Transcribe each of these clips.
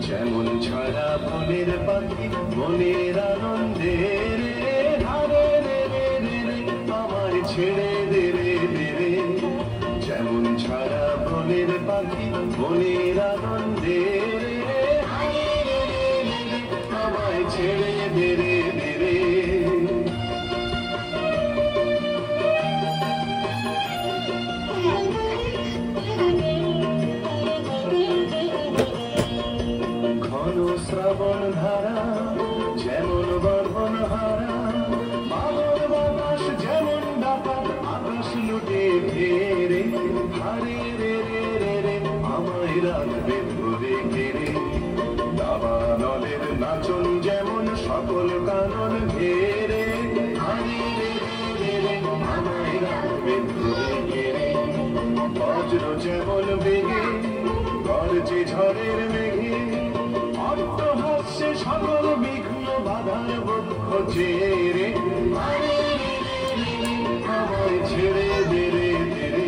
যেমন ছাড়া বনের পাখি মনের আনন্দে রে, হারে রে রে রে রে আমায় ছেড়ে দে রে দে রে। যেমন ছাড়া বনের পাখি মনের আনন্দে রে, হারে রে রে রে রে আমায় ছেড়ে দে রে দে রে। শ্রাবণ ধারা যেমন বর্বণ হারা, বাদল বাতাস যেমন ডাকা আকাশ লুটে ফেরে, হারে রে রে রে রে আমায় রাখবে ধরে ঘেরে। দাবানলের নাচন যেমন সকল কানন ঘেরে, হারে রে রে রে আমায় রাখবে ধরে ঘেরে। বজ্র যেমন বেগে গর্জে ঝড়ের মেঘে, হাস্যে সকল বিঘ্ন বাধার বক্ষ চেরে, আমায় ছেড়ে দে রে দে রে।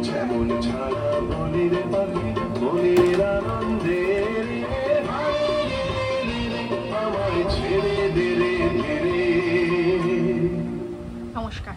যেমন ছাড়া বনের পাখি মনের আনন্দে রে, আমায় ছেড়ে দে রে দে রে। নমস্কার।